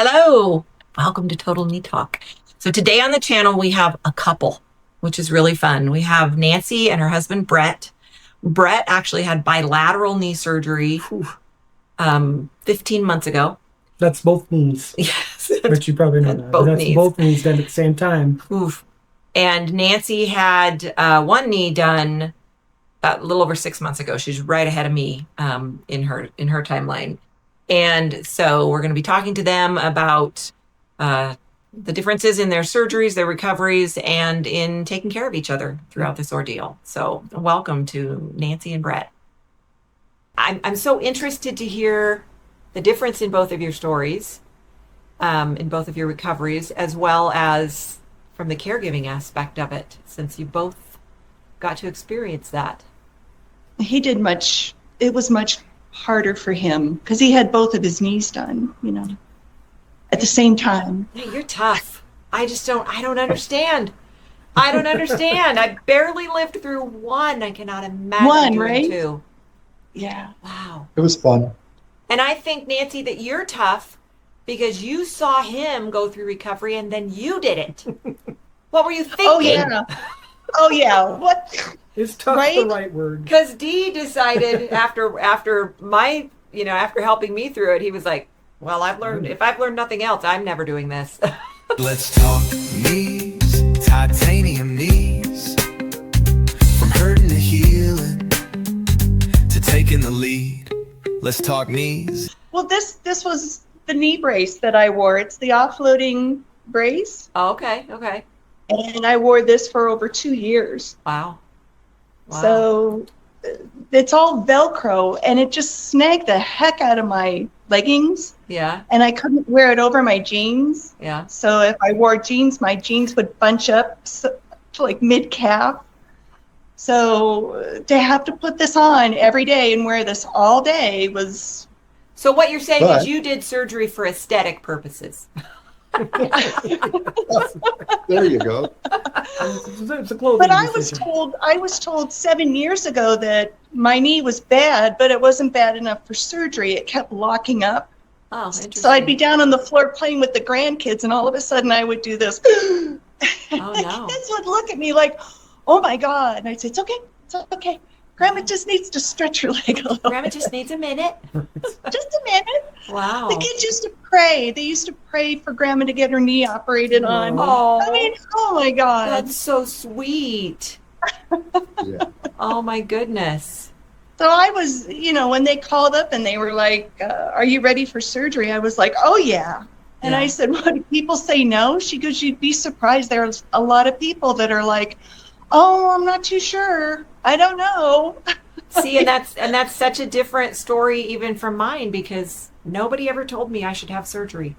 Hello, welcome to Total Knee Talk. So today on the channel, we have a couple, which is really fun. We have Nancy and her husband, Brett. Brett actually had bilateral knee surgery 15 months ago. That's both knees. Yes. Which you probably know that. Both That's knees. both knees done at the same time. Oof. And Nancy had one knee done a little over 6 months ago. She's right ahead of me in her timeline. And so we're going to be talking to them about the differences in their surgeries, their recoveries, and in taking care of each other throughout this ordeal. So welcome to Nancy and Brett. I'm so interested to hear the difference in both of your stories, in both of your recoveries, as well as from the caregiving aspect of it, since you both got to experience that. It was much harder for him because he had both of his knees done, at the same time. Hey, you're tough. I don't understand. I don't understand. I barely lived through one. I cannot imagine One, doing right? two. Yeah. Wow. It was fun. And I think, Nancy, that you're tough because you saw him go through recovery and then you did it. What were you thinking? Oh, yeah. Oh, yeah. What? Is tough Right? the right word? Because Dee decided after helping me through it, he was like, well, if I've learned nothing else, I'm never doing this. Let's talk knees, titanium knees. From hurting to healing, to taking the lead. Let's talk knees. Well, this was the knee brace that I wore. It's the offloading brace. Oh, okay. And I wore this for over 2 years. Wow. So it's all Velcro, and it just snagged the heck out of my leggings. Yeah. And I couldn't wear it over my jeans. Yeah. So if I wore jeans, my jeans would bunch up to like mid-calf. So to have to put this on every day and wear this all day was... So what you're saying But- is you did surgery for aesthetic purposes. There you go. It's a clothing But decision. I was told 7 years ago that my knee was bad, but it wasn't bad enough for surgery. It kept locking up. Oh, interesting. So I'd be down on the floor playing with the grandkids, and all of a sudden I would do this. Oh, The no. kids would look at me like, oh my God. And I'd say, it's okay. Grandma just needs to stretch her leg a little Grandma bit. just needs a minute. Just a minute. Wow. The kids used to pray. They used to pray for Grandma to get her knee operated on. Oh. I mean, oh my God. That's so sweet. Yeah. Oh, my goodness. So I was, when they called up and they were like, are you ready for surgery? I was like, oh, yeah. And Yeah. I said, what, do people say no? She goes, you'd be surprised. There's a lot of people that are like, oh, I'm not too sure. I don't know. See, and that's such a different story even from mine because nobody ever told me I should have surgery.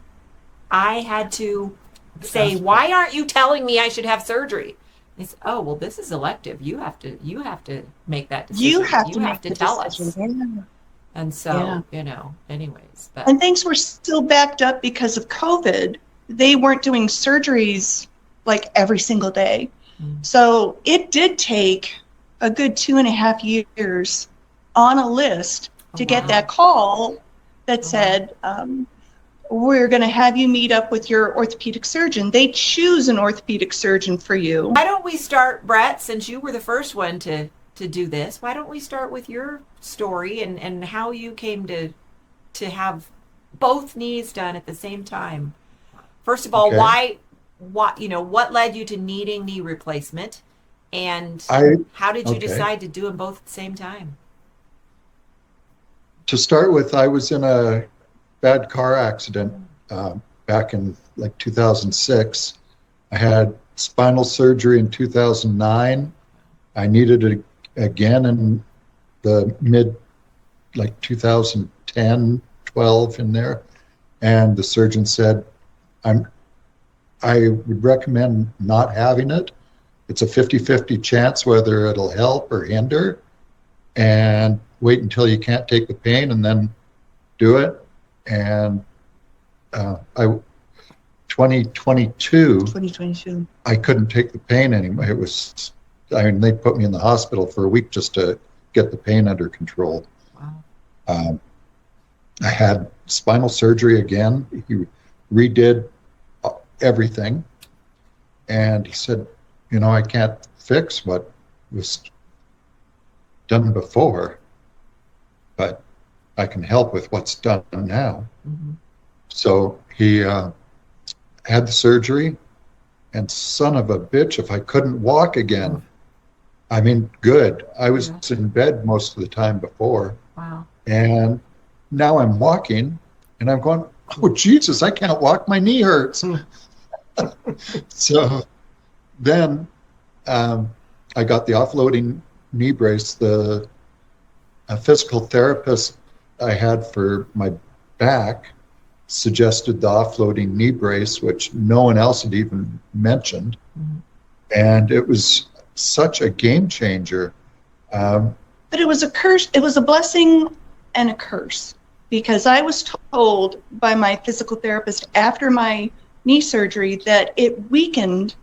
I had to say, why aren't you telling me I should have surgery? They said, oh, well, this is elective. You have to make that decision. You have to make the tell decision. us. And so, anyways. But And things were still backed up because of COVID. They weren't doing surgeries like every single day. So it did take a good 2.5 years on a list to get that call that said, we're going to have you meet up with your orthopedic surgeon. They choose an orthopedic surgeon for you. Why don't we start, Brett, since you were the first one to do this, why don't we start with your story and how you came to have both knees done at the same time? First of all, Okay. what led you to needing knee replacement? And how did you decide to do them both at the same time? To start with, I was in a bad car accident back in like 2006. I had spinal surgery in 2009. I needed it again in the mid, like 2010, 12 in there. And the surgeon said, I would recommend not having it. It's a 50-50 chance whether it'll help or hinder, and wait until you can't take the pain and then do it. And 2022. I couldn't take the pain anymore. They put me in the hospital for a week just to get the pain under control. Wow. I had spinal surgery again. redid everything. And he said, I can't fix what was done before, but I can help with what's done now. Mm-hmm. So he had the surgery, and son of a bitch, if I couldn't walk again. I mean, good. I was in bed most of the time before. Wow. And now I'm walking, and I'm going, oh, Jesus, I can't walk. My knee hurts. So then I got the offloading knee brace. The physical therapist I had for my back suggested the offloading knee brace, which no one else had even mentioned. Mm-hmm. And it was such a game changer. But it was a curse. It was a blessing and a curse, because I was told by my physical therapist after my knee surgery that it weakened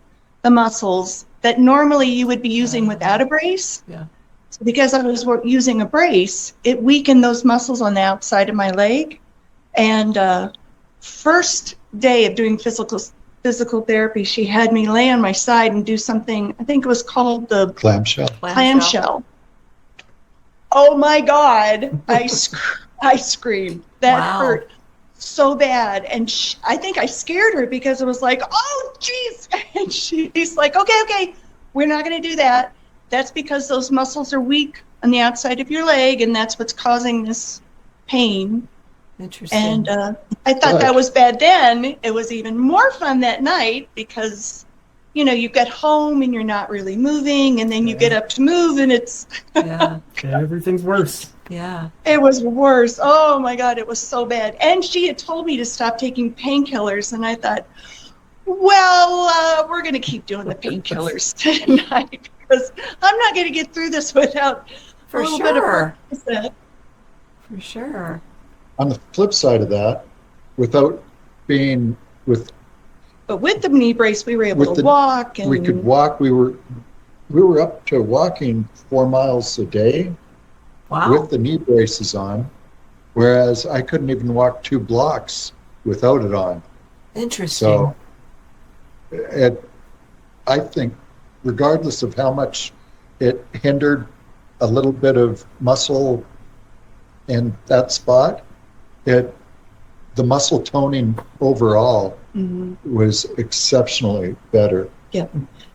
the muscles that normally you would be using without a brace. Yeah. So because I was using a brace, it weakened those muscles on the outside of my leg. And first day of doing physical therapy, she had me lay on my side and do something, I think it was called the Clamshell. clamshell. Oh my God, I screamed. That Wow. hurt so bad. And I think I scared her because it was like, oh, geez. And she's like, okay, we're not going to do that. That's because those muscles are weak on the outside of your leg, and that's what's causing this pain. Interesting. And I thought that was bad then. It was even more fun that night because, you get home and you're not really moving, and then you get up to move, and it's... Yeah. Everything's worse. Yeah. It was worse. Oh my God, it was so bad. And she had told me to stop taking painkillers, and I thought, well, we're going to keep doing the painkillers tonight because I'm not going to get through this without For a little bit of sure. practice. For sure. On the flip side of that, without being with But with the knee brace, we were able With to the- walk. And we could walk. We were up to walking 4 miles a day Wow. with the knee braces on, whereas I couldn't even walk 2 blocks without it on. Interesting. So I think regardless of how much it hindered a little bit of muscle in that spot, the muscle toning overall was exceptionally better. Yeah.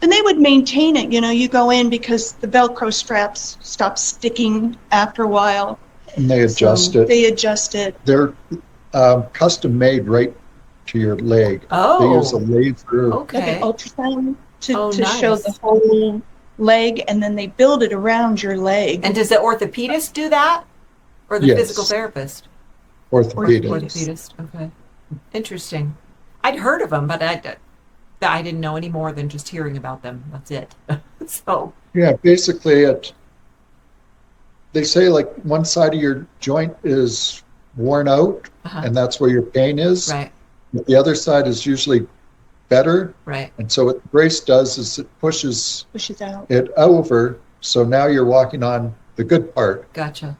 And they would maintain it. You go in because the Velcro straps stop sticking after a while. And they adjust it. They adjust it. They're custom made right to your leg. Oh. They use a laser. Like Okay. an ultrasound to nice. show the whole leg, and then they build it around your leg. And does the orthopedist do that? Or the Yes. physical therapist? Orthopedic. Orthopedist. Okay. Interesting. I'd heard of them, but I didn't know any more than just hearing about them. That's it. So. Yeah, basically they say like one side of your joint is worn out, and that's where your pain is. Right. But the other side is usually better. Right. And so what the brace does is it pushes out. it over. So now you're walking on the good part. Gotcha.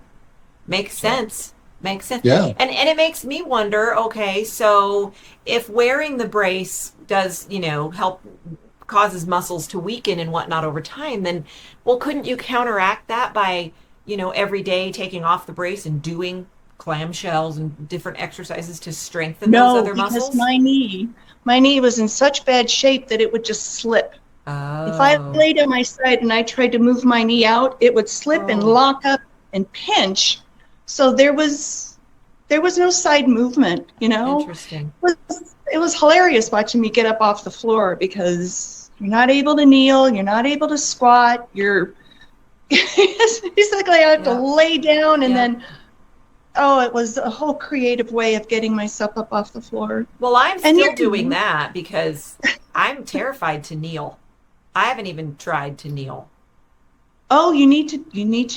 Makes sense. Makes sense. Yeah. And it makes me wonder, okay, so if wearing the brace does, help causes muscles to weaken and whatnot over time, then couldn't you counteract that by, every day taking off the brace and doing clamshells and different exercises to strengthen those other muscles? Because my knee was in such bad shape that it would just slip. Oh. If I laid on my side and I tried to move my knee out, it would slip and lock up and pinch. So there was no side movement, Interesting. It was hilarious watching me get up off the floor because you're not able to kneel, you're not able to squat, you're basically I have to lay down and then it was a whole creative way of getting myself up off the floor. Well, I'm still doing that because I'm terrified to kneel. I haven't even tried to kneel. Oh, you need to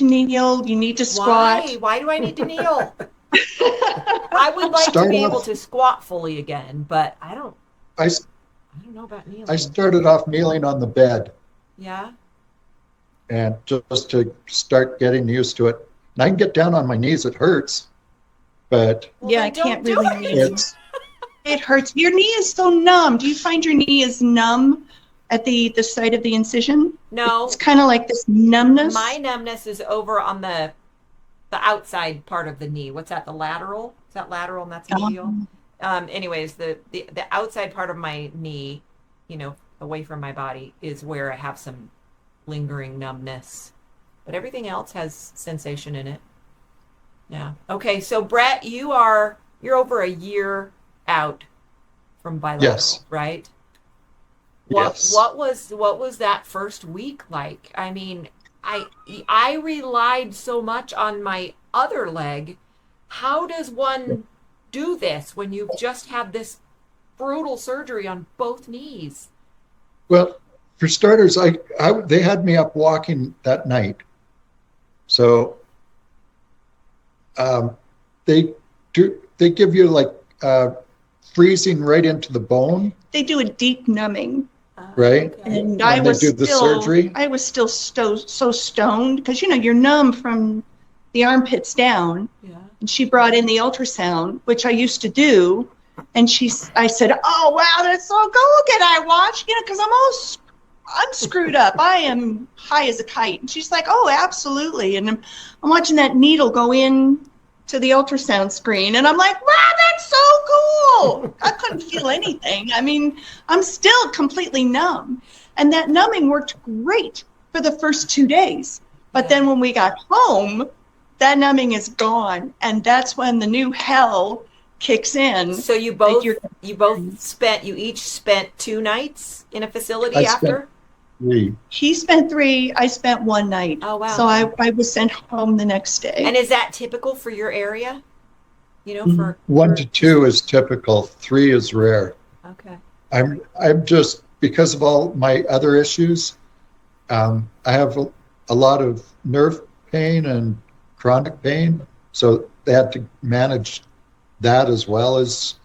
kneel, you need to squat. Why do I need to kneel? I would like to be able to squat fully again, but I don't know about kneeling. I started off kneeling on the bed. Yeah. And just to start getting used to it. And I can get down on my knees, it hurts. But I can't really kneel. it hurts. Your knee is so numb. Do you find your knee is numb at the site of the incision? No, It's kind of like this numbness. my numbness is over on the outside part of the knee. What's that? The lateral? Is that lateral and that's medial? Anyways, the outside part of my knee, away from my body, is where I have some lingering numbness. But everything else has sensation in it. Yeah. Okay, so Brett, you're over a year out from bilateral, Yes. right? Yes. What was that first week like? I mean, I relied so much on my other leg. How does one do this when you've just had this brutal surgery on both knees? Well, for starters, they had me up walking that night. So they give you like freezing right into the bone, They do a deep numbing. right? Okay. And When I they was do the still, surgery? I was still so stoned because you're numb from the armpits down. Yeah. And she brought in the ultrasound, which I used to do, and I said, "Oh wow, that's so good. Can I watch? Because I'm screwed up. I am high as a kite." And she's like, "Oh, absolutely." And I'm watching that needle go in to the ultrasound screen, and I'm like, "Wow, that's so cool." I couldn't feel anything. I mean, I'm still completely numb, and that numbing worked great for the first 2 days. But then when we got home, that numbing is gone, and that's when the new hell kicks in. So you each spent 2 nights in a facility I after? He spent 3, I spent 1 night. Oh, wow. So I was sent home the next day. And is that typical for your area? For 1 to 2 is typical. 3 is rare. Okay. I'm just, because of all my other issues, I have a lot of nerve pain and chronic pain, so they had to manage that as well as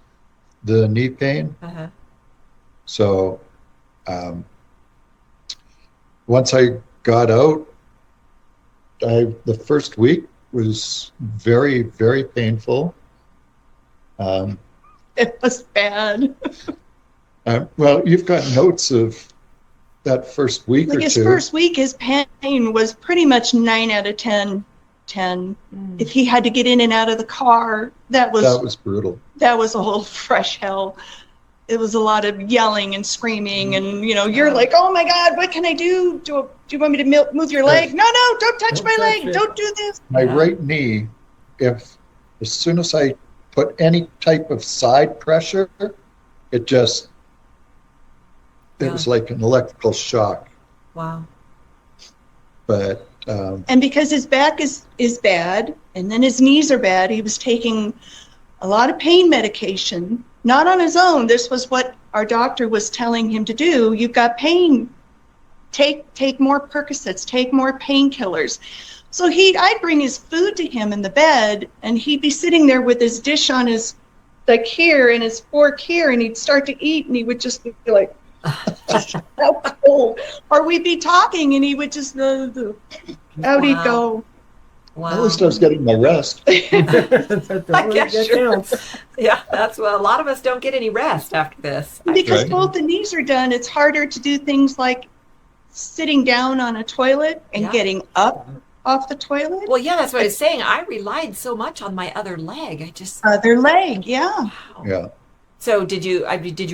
the knee pain. Uh-huh. So once I got out, the first week was very, very painful. It was bad. Well, you've got notes of that first week Like or his two. first week, his pain was pretty much 9 out of 10. If he had to get in and out of the car, that was brutal. That was a whole fresh hell. It was a lot of yelling and screaming, and you're like, "Oh my God, what can I do? Do you want me to move your leg? No, don't touch my leg. it. Don't do this." My right knee, as soon as I put any type of side pressure, it was like an electrical shock. Wow. But And because his back is bad, and then his knees are bad, he was taking a lot of pain medication, not on his own. This was what our doctor was telling him to do. You've got pain. Take more Percocets, take more painkillers. So I'd bring his food to him in the bed, and he'd be sitting there with his dish on his, like here, and his fork here, and he'd start to eat, and he would just be like, "How cold." Or we'd be talking, and he would just, out he'd go. Wow. at least I was getting my rest. I guess that sure. counts. Yeah, that's what a lot of us don't get any rest after this. Because Right. both the knees are done, it's harder to do things like sitting down on a toilet and Yeah. getting up off the toilet. Well, yeah, that's what I was saying. I relied so much on my other leg. I just Other leg, yeah. wow. Yeah. So did you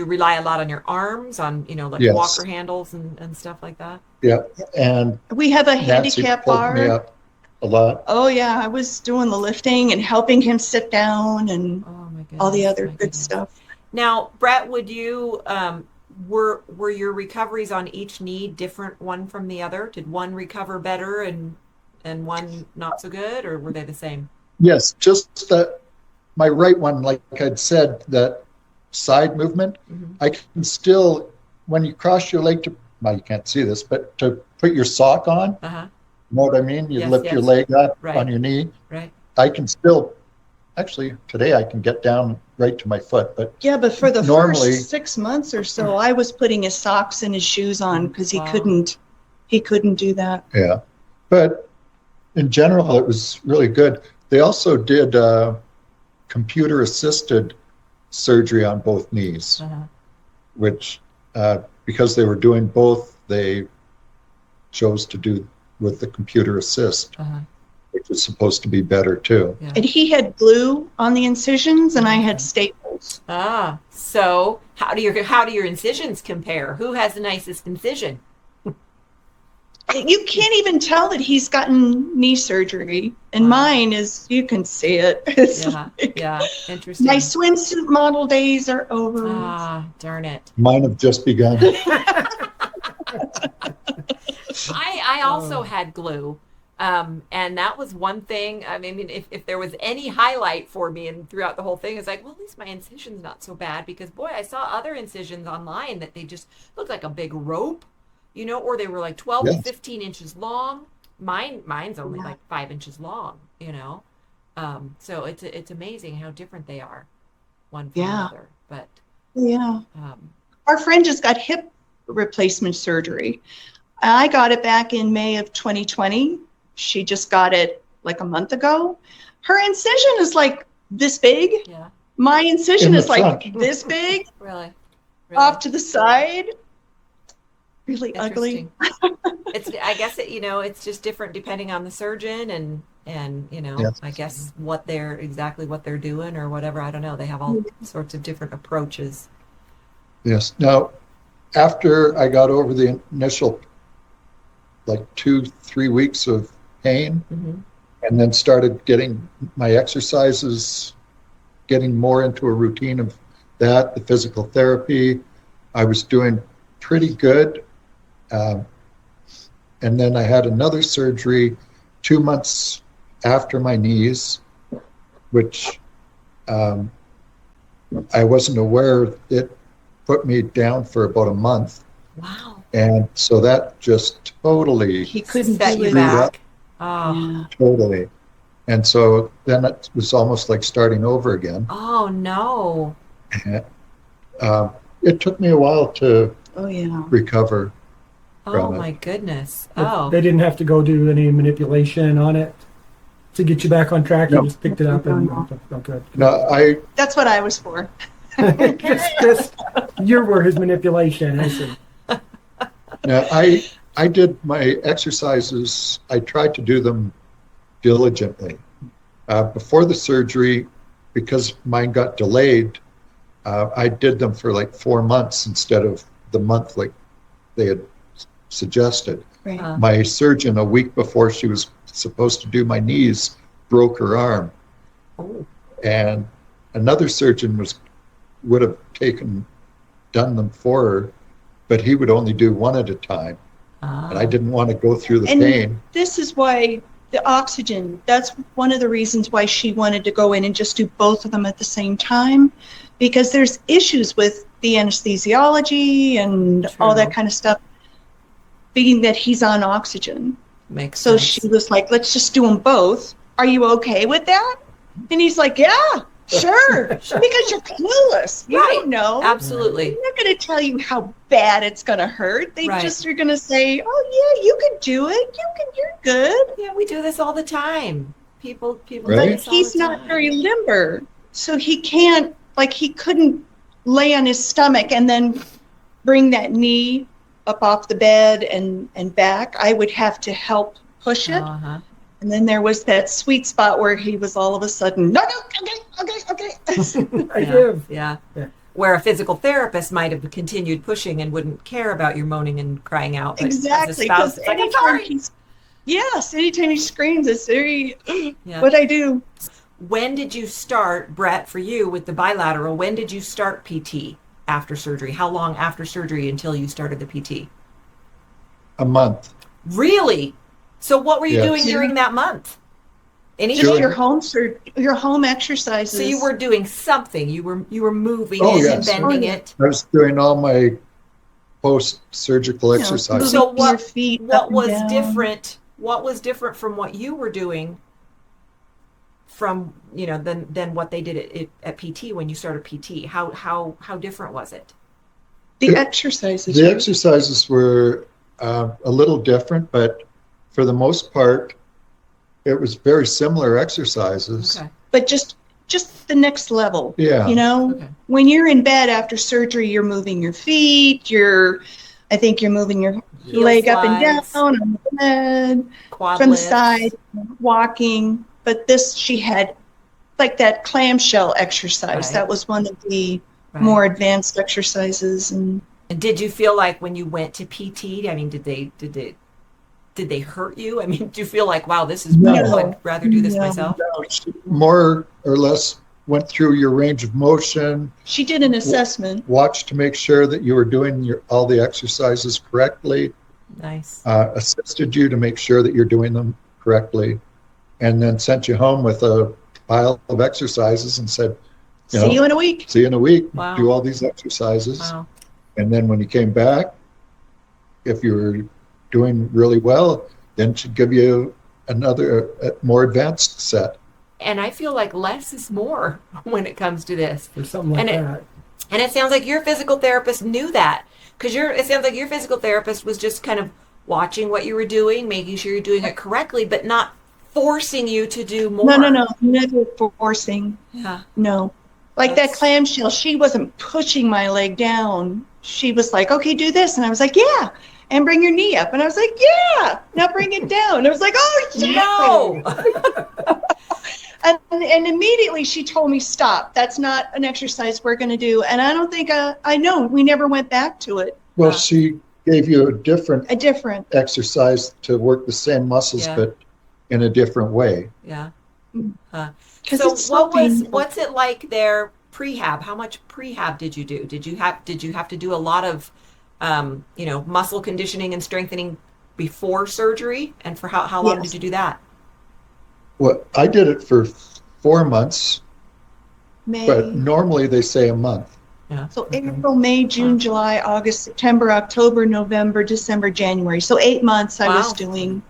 rely a lot on your arms, on like Yes. walker handles and stuff like that? Yeah. And We have a Nancy handicap pulled me bar. up a lot. Oh yeah, I was doing the lifting and helping him sit down and Oh my goodness. all the other my good goodness. stuff. Now, Brett, would you were your recoveries on each knee different one from the other? Did one recover better and one not so good, or were they the same? Yes, just that my right one, like I'd said, that side movement, Mhm. I can still, when you cross your leg well, you can't see this, but to put your sock on, Uh-huh. you know what I mean? You Yes, lift your yes. leg up Right. on your knee. Right. I can still, actually, today I can get down right to my foot, but Yeah, but for the Normally- first 6 months or so, I was putting his socks and his shoes on because Wow. he couldn't do that. yeah. But in general, it was really good. They also did computer assisted surgery on both knees, Uh-huh. which because they were doing both, they chose to do with the computer assist, Uh-huh. which was supposed to be better too. Yeah. And he had glue on the incisions, and I had staples. Ah, so how do your incisions compare? Who has the nicest incision? You can't even tell that he's gotten knee surgery, and Wow. mine is, you can see it. It's Yeah, like, yeah, interesting. my swimsuit model days are over. Ah, darn it. Mine have just begun. I also had glue. And that was one thing. I mean, if there was any highlight for me and throughout the whole thing, it's like, well, at least my incision's not so bad, because boy, I saw other incisions online that they just looked like a big rope, or they were like 12 to Yes. 15 inches long. Mine's only like 5 inches long, So it's amazing how different they are, one from another. But Yeah. um, Our friend just got hip replacement surgery. I got it back in May of 2020. She just got it like a month ago. Her incision is like this big. yeah, My incision In the is like front. this big, really, off to the side. Really ugly. It's, I guess it's just different depending on the surgeon and Yes. I guess what they're doing or whatever. I don't know. They have all sorts of different approaches. Yes. Now, after I got over the initial like 2-3 weeks of pain, Mm-hmm. and then started getting my exercises, getting more into a routine of that, the physical therapy, I was doing pretty good. And then I had another surgery 2 months after my knees, which I wasn't aware. It put me down for about a month. Wow. And so that just totally, He couldn't Set do you it. back. Oh. Yeah. totally. And so then it was almost like starting over again. Oh no. It took me a while to Oh, yeah. recover Oh from it. my goodness. But Oh. They didn't have to go do any manipulation on it to get you back on track. No. You just picked it up and oh, good. No, That's what I was for. just your word is manipulation. I see. I did my exercises. I tried to do them diligently. Before the surgery, because mine got delayed, I did them for like 4 months instead of the month like they had suggested. Right. My surgeon, a week before she was supposed to do my knees, broke her arm. Oh. And another surgeon would have done them for her, but he would only do one at a time. Ah. And I didn't want to go through the And pain. this is why the oxygen, that's one of the reasons why she wanted to go in and just do both of them at the same time, because there's issues with the anesthesiology and all that True. kind of stuff, being that he's on oxygen. Makes So sense. she was like, let's just do them both. Are you okay with that? And he's like, yeah, sure. Because you're clueless. You Right. don't know. Absolutely. They're not going to tell you how bad it's going to hurt. They Right. just are going to say, oh, yeah, you can do it. You're good. Yeah, we do this all the time. People Right. do But this all he's the not time. very limber. So he can't, like, he couldn't lay on his stomach and then bring that knee up off the bed and back. I would have to help push it. Uh-huh. And then there was that sweet spot where he was all of a sudden, no, okay. I Yeah. give. Yeah. Yeah. Where a physical therapist might have continued pushing and wouldn't care about your moaning and crying out. But Exactly. As a spouse, Because it's like, I'm anytime sorry. anytime he screams, it's very, Yeah. what I do. When did you start, Brett, for you with the bilateral? When did you start PT after surgery? How long after surgery until you started the PT? A month. Really? So what were you Yes. doing during that month? Just Anything? your home exercises. So you were doing something. You were moving Oh, it yes. and bending Oh, yeah. it. I was doing all my post-surgical You know, exercises. So moving your feet up what and was down. different? What was different from what you were doing from than what they did at PT when you started PT? How different was it? The exercises. The exercises were a little different, but for the most part, it was very similar exercises. Okay. But just just the next level. Yeah. You know, Okay. when you're in bed after surgery, you're moving your feet, I think you're moving your Heel leg up and down slides, on the bed, quad from the lifts. side, walking. But this, she had like that clamshell exercise. Right. That was one of the Right. more advanced exercises. And And did you feel like when you went to PT, I mean, did they hurt you? I mean, do you feel like, wow, this is brutal, No. I'd rather do this No. myself? She more or less went through your range of motion, she did an assessment. watched to make sure that you were doing all the exercises correctly, Nice. assisted you to make sure that you're doing them correctly, and then sent you home with a pile of exercises and said, See you in a week. see you in a week, Wow. do all these exercises. Wow. And then when you came back, if you were doing really well, then she'd give you another more advanced set. And I feel like less is more when it comes to this. Or something like And it- that. And it sounds like your physical therapist knew that, because it sounds like your physical therapist was just kind of watching what you were doing, making sure you're doing it correctly, but not forcing you to do more. No, never forcing. Yeah. No. Like That's- that clamshell, she wasn't pushing my leg down. She was like, okay, do this. And I was like, yeah. And bring your knee up. And I was like, yeah. Now bring it down. And I was like, oh, yeah. No. And immediately she told me, stop. That's not an exercise we're going to do. And I don't think, I know, we never went back to it. Well, she gave you a different A different. exercise to work the same muscles, Yeah. but in a different way. Yeah. Because So it's so painful. what's it like there prehab? How much prehab did you do? Did you have to do a lot of muscle conditioning and strengthening before surgery? And for how long Yes. did you do that? Well, I did it for 4 months, May. but normally they say a month. Yeah. So April, May, June, Wow. July, August, September, October, November, December, January. So 8 months I was Wow. doing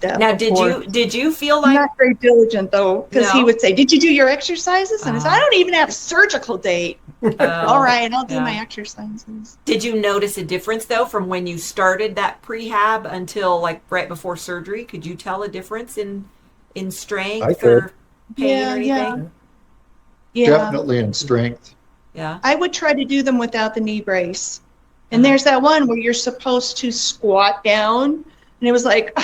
that. Now, before. did you feel I'm like not very diligent though, because he No? would say, "Did you do your exercises?" And I said, Ah. "I don't even have a surgical date." All right, I'll do yeah. my exercises. Did you notice a difference though from when you started that prehab until like right before surgery? Could you tell a difference in I strength could. or pain or Yeah, anything? Yeah, Definitely in strength. Yeah. I would try to do them without the knee brace. And Uh-huh. there's that one where you're supposed to squat down, and it was like,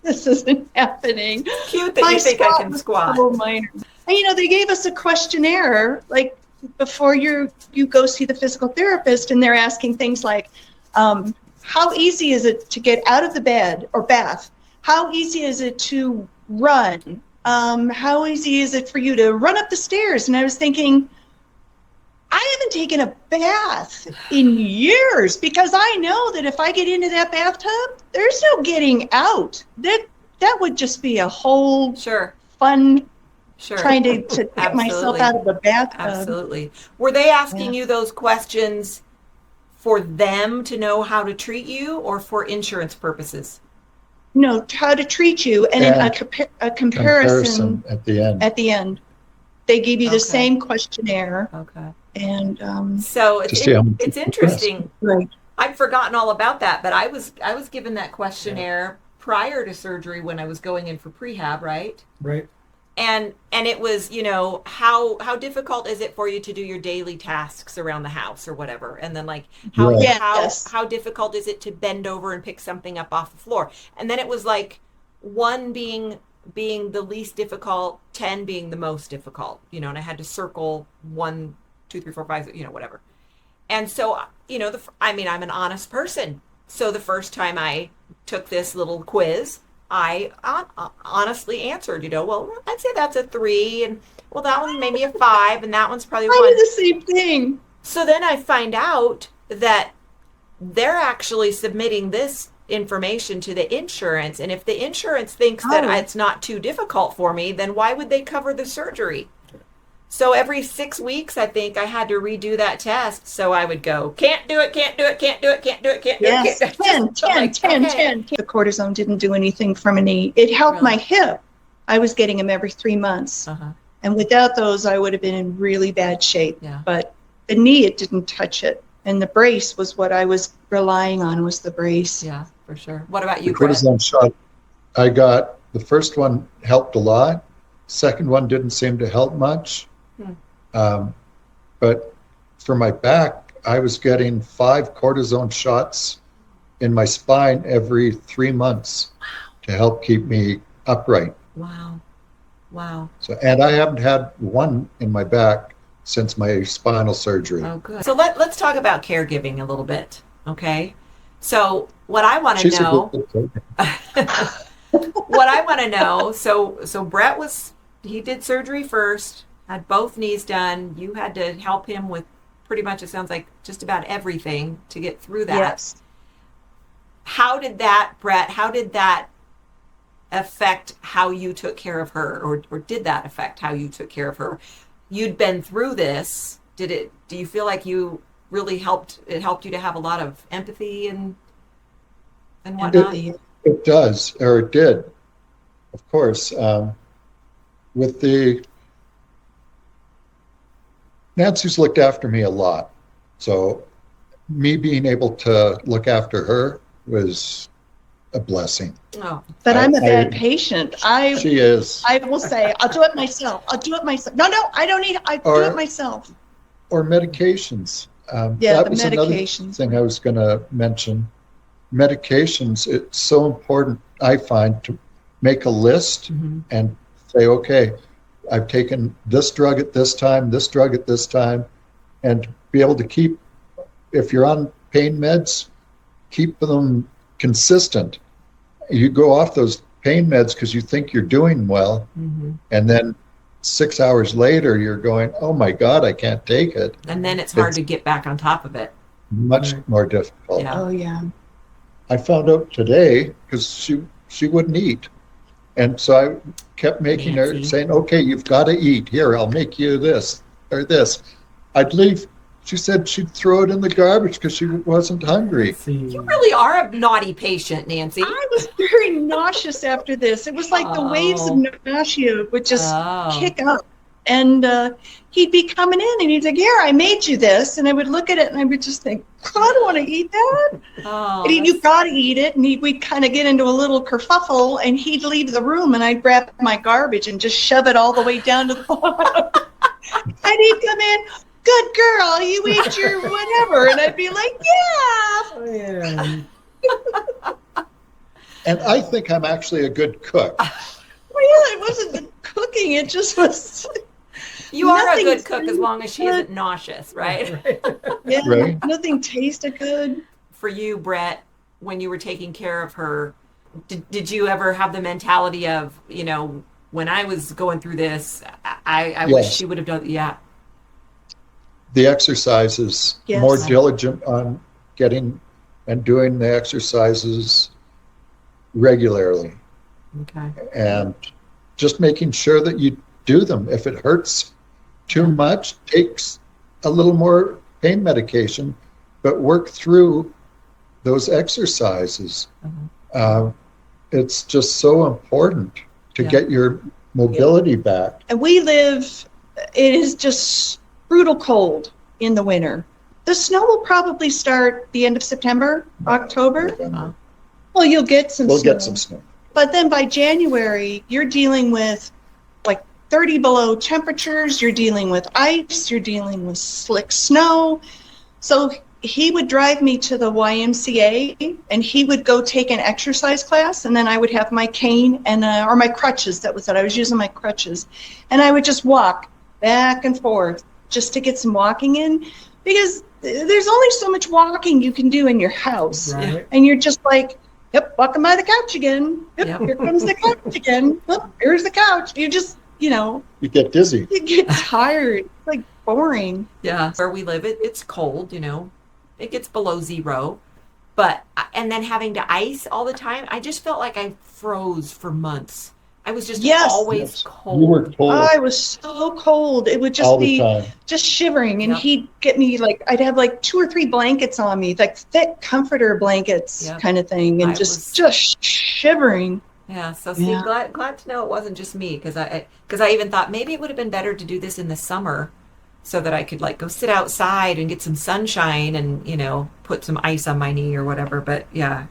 this isn't happening. Cute that My you think I can was squat. so minor. And they gave us a questionnaire like before you go see the physical therapist, and they're asking things like, how easy is it to get out of the bed or bath? How easy is it to run? How easy is it for you to run up the stairs? And I was thinking, I haven't taken a bath in years, because I know that if I get into that bathtub, there's no getting out. That would just be a whole Sure. fun Sure. trying to get myself Absolutely. out of the bathtub. Absolutely. Were they asking you those questions for them to know how to treat you or for insurance purposes? No, how to treat you, and then a comparison Comparison at the end. at the end. They give you the Okay. same questionnaire, Okay. and So To see how much it's you interesting. right. I'd forgotten all about that, but I was given that questionnaire prior to surgery when I was going in for prehab, right? Right. And it was, how difficult is it for you to do your daily tasks around the house or whatever? And then like how Right. Yes. how difficult is it to bend over and pick something up off the floor? And then it was like 1 being the least difficult, 10 being the most difficult, and I had to circle 1, 2, 3, 4, 5, whatever. And so, I'm an honest person. So the first time I took this little quiz, I honestly answered, well, I'd say that's a 3, and well, that one maybe a 5, and that one's probably I 1. did the same thing. So then I find out that they're actually submitting this information to the insurance, and if the insurance thinks that Oh. it's not too difficult for me, then why would they cover the surgery? So every 6 weeks, I think I had to redo that test. So I would go, can't do it, can't do it, can't do it, can't do it, can't do it. Yes, Can't do it. 10, Just like, 10, okay. 10. The cortisone didn't do anything for my knee. It helped Really? my hip. I was getting them every 3 months. Uh-huh. And without those, I would have been in really bad shape. Yeah. But the knee, it didn't touch it. And the brace was what I was relying on, was the brace. Yeah, for sure. What about The you, Brett? cortisone shot I got, the first one helped a lot. Second one didn't seem to help much. Hmm. But for my back, I was getting 5 cortisone shots in my spine every 3 months to help keep me upright. Wow. Wow. So, and I haven't had one in my back since my spinal surgery. Oh, good. So let's talk about caregiving a little bit, okay? So what I want to She's a know, good coach. what I want to know, so Brett he did surgery first, had both knees done. You had to help him with pretty much, it sounds like, just about everything to get through that. Yes. How did that affect how you took care of her, or did that affect how you took care of her? You'd been through this. Do you feel like you really helped you to have a lot of empathy and whatnot? It does, or it did, of course. With Nancy's looked after me a lot. So me being able to look after her was a blessing. Oh, But I'm a bad I- patient. She is. I will say, I'll do it myself. No, I don't need, I do it myself. Or medications. Yeah, That the was another medications. thing I was going to mention. Medications, it's so important, I find, to make a list mhm. and say, okay, I've taken this drug at this time, this drug at this time, and be able to keep, if you're on pain meds, keep them consistent. You go off those pain meds because you think you're doing well, Mhm. and then 6 hours later, you're going, oh my God, I can't take it. And then it's hard It's to get back on top of it. much Right. more difficult. Yeah. Oh, yeah. I found out today because she wouldn't eat. And so I kept making her Nancy. saying, okay, you've got to eat. Here, I'll make you this or this. I'd leave. She said she'd throw it in the garbage because she wasn't hungry. Let's see. You really are a naughty patient, Nancy. I was very nauseous after this. It was like the waves of nausea would just kick up. And he'd be coming in and he'd say, here, I made you this. And I would look at it and I would just think, I don't want to eat that. Oh, And you got to eat it. And we'd kind of get into a little kerfuffle and he'd leave the room and I'd grab my garbage and just shove it all the way down to the bottom. And he'd come in, good girl, you ate your whatever. And I'd be like, yeah. Oh, yeah. And I think I'm actually a good cook. Well, yeah, it wasn't the cooking. It just was. you are a nothing good cook as tasted long as she good. isn't nauseous, right? Yeah, Right. nothing tasted good. For you, Brett, when you were taking care of her, did you ever have the mentality of, when I was going through this, I wish Yes. she would have done, yeah. The exercises, Yes. more diligent on getting and doing the exercises regularly, Okay. and just making sure that you do them. If it hurts too much, takes a little more pain medication, but work through those exercises. It's just so important to Yeah. get your mobility back. And it is just brutal cold in the winter. The snow will probably start the end of September, October. November. Well, you'll get some We'll snow. get some snow. But then by January, you're dealing with like 30 below temperatures, you're dealing with ice, you're dealing with slick snow. So he would drive me to the YMCA and he would go take an exercise class, and then I would have my cane and or my crutches. That was it. I was using my crutches. And I would just walk back and forth just to get some walking in, because there's only so much walking you can do in your house. Right. And you're just like, yep, walking by the couch again. Yep, here comes the couch again. Oh, here's the couch. You just, You get dizzy. you get tired. It's like boring. Yeah. Where we live, it's cold, it gets below zero. But, and then having to ice all the time, I just felt like I froze for months. I was just Yes. always Yes. cold. You were cold I was so cold. It would just all the be time. just shivering. And Yep. he'd get me I'd have 2 or 3 blankets on me, like thick comforter blankets Yep. kind of thing. And I was- just shivering. Yeah. So see, Yeah. glad to know it wasn't just me, because I even thought maybe it would have been better to do this in the summer, so that I could go sit outside and get some sunshine and put some ice on my knee or whatever. But yeah,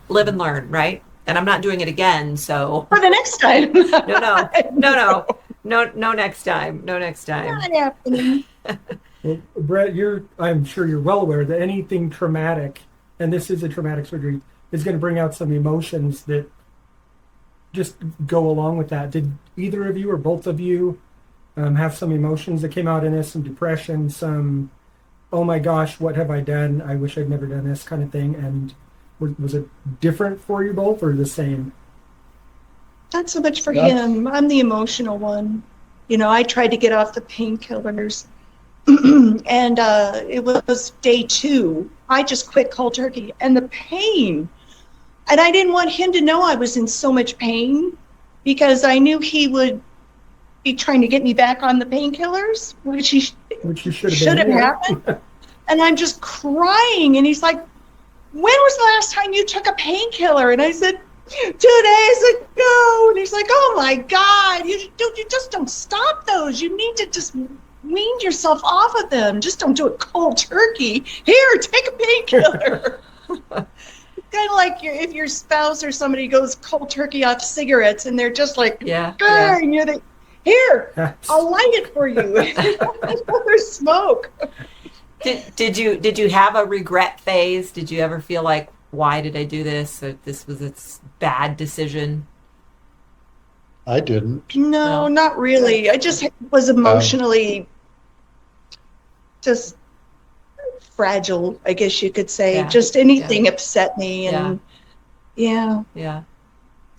live and learn, right? And I'm not doing it again, so For the next time. no next time. No next time. Not happening. Well, Brett, I'm sure you're well aware that anything traumatic, and this is a traumatic surgery, is going to bring out some emotions that just go along with that. Did either of you or both of you have some emotions that came out in this? Some depression, some, oh my gosh, what have I done? I wish I'd never done this kind of thing. And was it different for you both or the same? Not so much for Yeah. him. I'm the emotional one. I tried to get off the painkillers. And it was day 2. I just quit cold turkey. And the pain. And I didn't want him to know I was in so much pain because I knew he would be trying to get me back on the painkillers, which Which you should should have happened. And I'm just crying. And he's like, when was the last time you took a painkiller? And I said, 2 days ago. And he's like, oh my God, you just don't stop those. You need to just wean yourself off of them. Just don't do it cold turkey. Here, take a painkiller. Kind of like if your spouse or somebody goes cold turkey off cigarettes and they're just like, Yeah. and you're like, here, I'll light it for you. There's smoke. Did you have a regret phase? Did you ever feel like, why did I do this? Or this was a bad decision? I didn't. No, not really. I just was emotionally just fragile, I guess you could say. Yeah. Just anything upset me. And Yeah.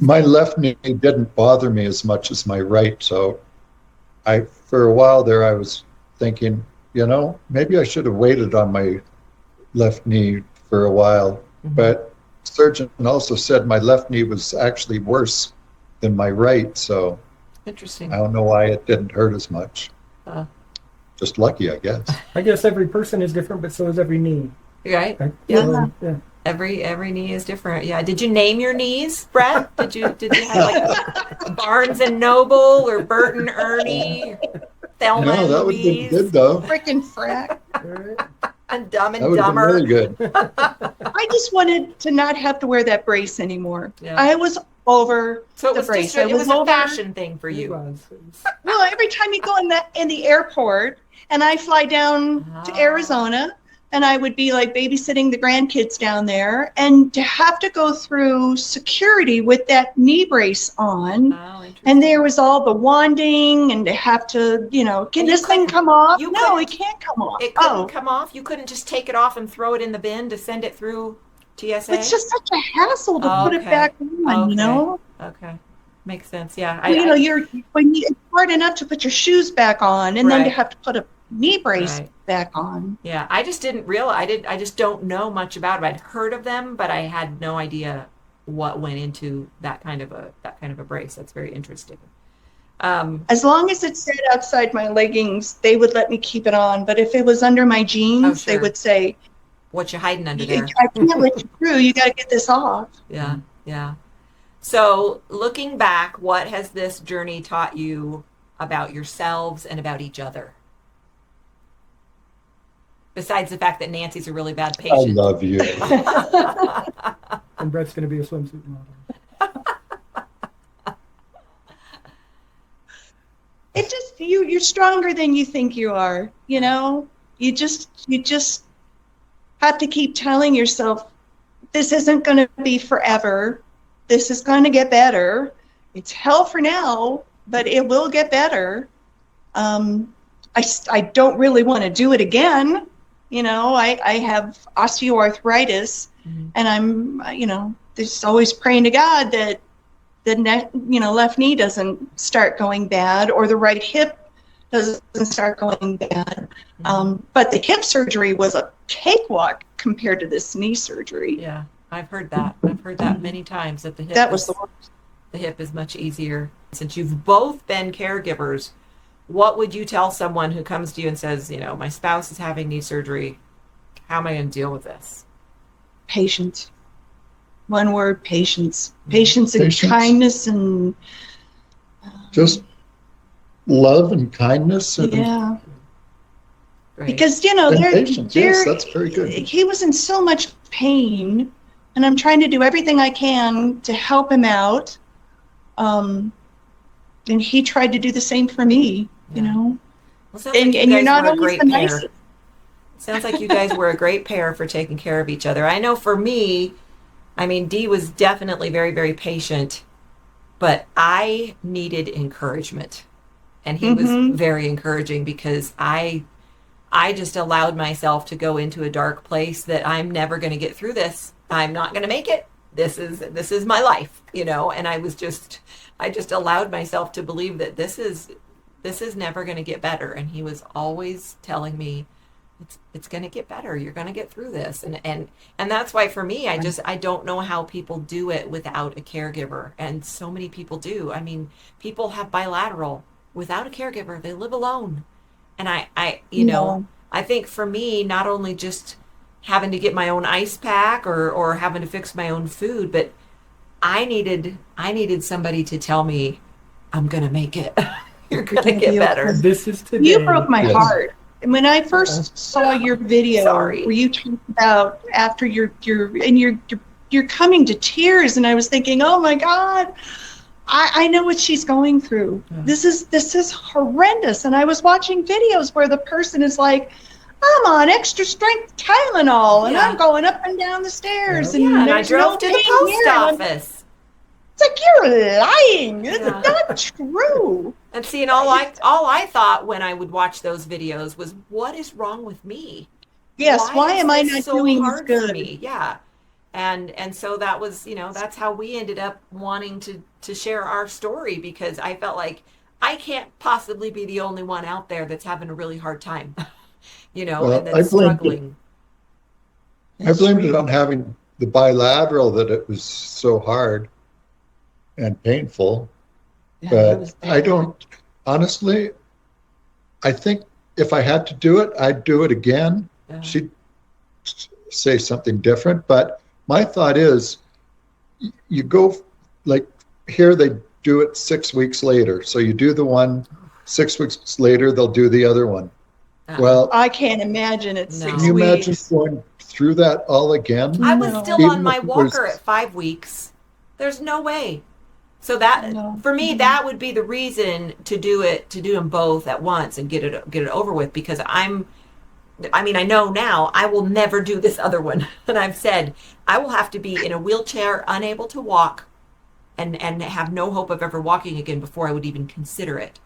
My left knee didn't bother me as much as my right, so for a while there I was thinking, maybe I should have waited on my left knee for a while. Mhm. But the surgeon also said my left knee was actually worse than my right, so Interesting. I don't know why it didn't hurt as much. Just lucky, I guess. I guess every person is different, but so is every knee. Right? Yeah. Yeah. Every knee is different. Yeah. Did you name your knees, Brett? Did you have like Barnes and Noble or Bert and Ernie? Thelma No, and that would have been Louise? good though. freaking frack. And Dumb That and would have been Dumber. really good. I just wanted to not have to wear that brace anymore. Yeah. I was over So it the was brace. just it was a over. fashion thing for It you. was. Well, every time you go in the airport, and I fly down to Ah. Arizona, and I would be like babysitting the grandkids down there, and to have to go through security with that knee brace on, Oh, interesting. and there was all the wanding, and to have to, can And this thing come off? you No, couldn't- it can't come off. It couldn't Oh, come off. You couldn't just take it off and throw it in the bin to send it through TSA. it's just such a hassle to put it Okay. back on. Okay. Okay, makes sense. Yeah, It's hard enough to put your shoes back on, and then to Right. have to put a knee brace Right. back on. Yeah, I just didn't realize. I just don't know much about them. I'd heard of them, but I had no idea what went into that kind of a brace. That's very interesting. As long as it stayed outside my leggings, they would let me keep it on. But if it was under my jeans, they sure. would say, What you hiding under there? I can't let you through. You got to get this off. Yeah, yeah. So, looking back, what has this journey taught you about yourselves and about each other? Besides the fact that Nancy's a really bad I patient. love you. And Brett's going to be a swimsuit model. It just you're stronger than you think you are. You just have to keep telling yourself, this isn't going to be forever. This is going to get better. It's hell for now, but it will get better. I don't really want to do it again. I have osteoarthritis, Mhm. and I'm, just always praying to God that the left knee doesn't start going bad, or the right hip doesn't start going bad. But the hip surgery was a cakewalk compared to this knee surgery. Yeah, I've heard that. I've heard that many times that the hip That was is, the worst. the hip is much easier. Since you've both been caregivers, what would you tell someone who comes to you and says, my spouse is having knee surgery? How am I going to deal with this? Patience. One word, patience. Patience and Patience. kindness and Just love and kindness and yeah. Right. Because patience. Yes, that's very good. he was in so much pain, and I'm trying to do everything I can to help him out. And he tried to do the same for me, you Yeah. know. Well, sounds like you And you're guys not were a always great the pair. nicest. Sounds like you guys were a great pair for taking care of each other. I know for me, I mean, Dee was definitely very, very patient, but I needed encouragement. And he was Mm-hmm. very encouraging because I just allowed myself to go into a dark place that I'm never going to get through this. I'm not going to make it. This is my life, you know, and I just allowed myself to believe that this is never going to get better, and he was always telling me it's going to get better. You're going to get through this. And that's why for me, I don't know how people do it without a caregiver. And so many people do. I mean, people have bilateral without a caregiver. They live alone. And No. I think for me, not only just having to get my own ice pack or having to fix my own food, but I needed somebody to tell me I'm gonna make it. You're You're gonna gonna get be better. okay. This is today. You broke my Yes. heart. And when I first saw your video Sorry. where you talked about after you're coming to tears, and I was thinking, oh my God, I know what she's going through. Yeah. This is horrendous. And I was watching videos where the person is like, I'm on extra strength Tylenol and Yeah. I'm going up and down the stairs, Yeah. and Yeah, and I there's drove no to the pain post here. And office. it's like, you're lying. It's Yeah. not true. And see, and all I thought when I would watch those videos was, what is wrong with me? Yes, why is am I this not so doing this hard for good? me? Yeah. And so that was, that's how we ended up wanting to share our story, because I felt like I can't possibly be the only one out there that's having a really hard time, Well, and that's struggling. I blamed it on having the bilateral, that it was so hard and painful. Yeah, that was But I bad. don't, honestly, I think if I had to do it, I'd do it again. Yeah. She'd say something different. But my thought is, you go, like here, they do it 6 weeks later. So you do the one, 6 weeks later, they'll do the other one. Well, I can't imagine it No. six can you imagine weeks. going through that all again? I was No. still Even on my if it was- walker at 5 weeks. There's no way. So that No. for me, that would be the reason to do them both at once and get it over with, because I know now I will never do this other one. And I've said I will have to be in a wheelchair, unable to walk, and have no hope of ever walking again before I would even consider it.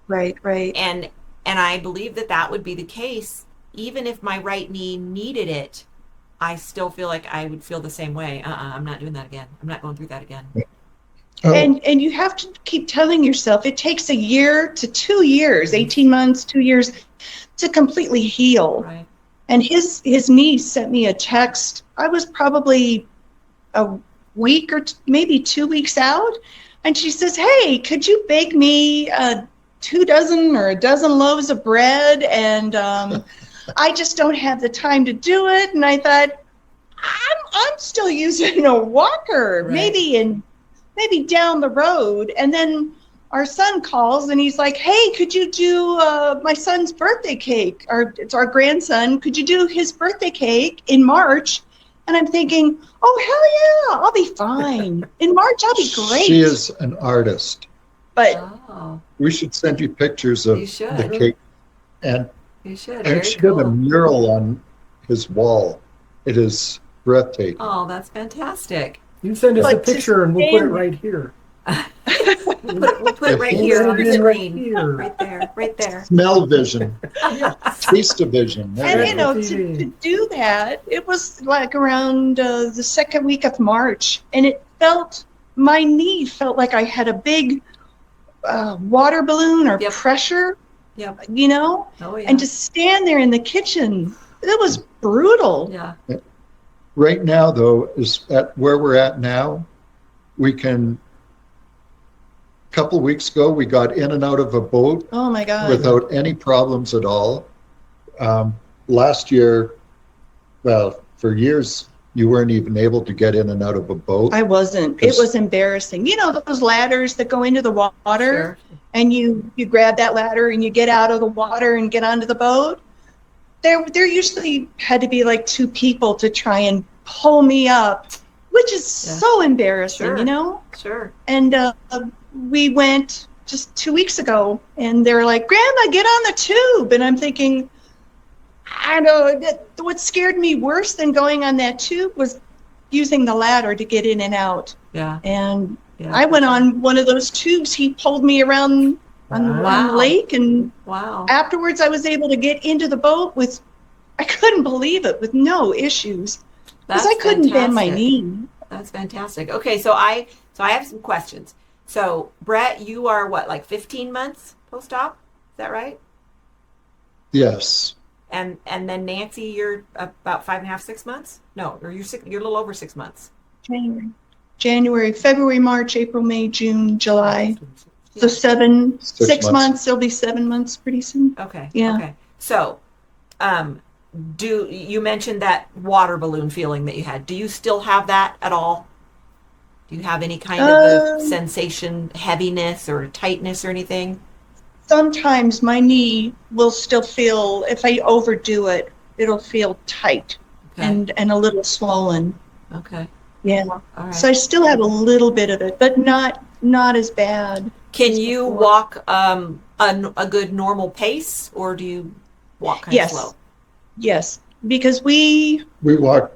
Right, right. And I believe that would be the case. Even if my right knee needed it, I still feel like I would feel the same way. I'm not doing that again. I'm not going through that again. Oh, And you have to keep telling yourself it takes a year to 2 years, 18 months, 2 years to completely heal. Right. And his niece sent me a text. I was probably a week or maybe 2 weeks out, and she says, "Hey, could you bake me 2 dozen or a dozen loaves of bread?" And I just don't have the time to do it. And I thought, I'm still using a walker. Right. Maybe down the road. And then our son calls and he's like, "Hey, could you do my son's birthday cake? It's our grandson. Could you do his birthday cake in March?" And I'm thinking, oh, hell yeah, I'll be fine. In March, I'll be great. she is an artist. But Oh, We should send you pictures of You should. the cake. And, you should. and Very she did a cool. mural on his wall. It is breathtaking. Oh, that's fantastic. You send us a But to picture and we'll put it stand- right here. We'll put it right If here you on the send it right screen. here. Right there. Right there. Smell vision, taste vision. There And we you go. know, to do that, it was like around the second week of March, and my knee felt like I had a big water balloon or Yep. pressure, Yep. you know, Oh yeah. and to stand there in the kitchen, it was brutal. Yeah. Right now, though, is at where we're at now. We can. A couple weeks ago, we got in and out of a boat Oh my God. without any problems at all. Last year, well, for years, you weren't even able to get in and out of a boat. I wasn't. It was embarrassing. You know those ladders that go into the water, Sure. and you grab that ladder and you get out of the water and get onto the boat. There usually had to be like 2 people to try and pull me up which is Yeah. so embarrassing, Sure. you know? Sure. And we went just 2 weeks ago, and they were like, Grandma, get on the tube. And I'm thinking, I know, what scared me worse than going on that tube was using the ladder to get in and out. Yeah. And Yeah. I went on one of those tubes. He pulled me around on the Wow. lake, and Wow. afterwards I was able to get into the boat with, I couldn't believe it, with no issues, because I couldn't bend my knee. That's fantastic. Okay, so I have some questions. So Brett, you are what, like 15 months post-op? Is that right? Yes. And then Nancy, you're about 5.5, 6 months? No, or you're a little over 6 months. January, February, March, April, May, June, July. So Six 6 months. months. It'll be 7 months pretty soon. Okay. Yeah. Okay. So, do you mentioned that water balloon feeling that you had? Do you still have that at all? Do you have any kind of a sensation, heaviness or tightness or anything? Sometimes my knee will still feel, if I overdo it, it'll feel tight Okay. and a little swollen. Okay. Yeah. All right. So I still have a little bit of it, but not as bad. Can as you before. walk a good normal pace, or do you walk kind of Yes. slow? Yes, because we, We walk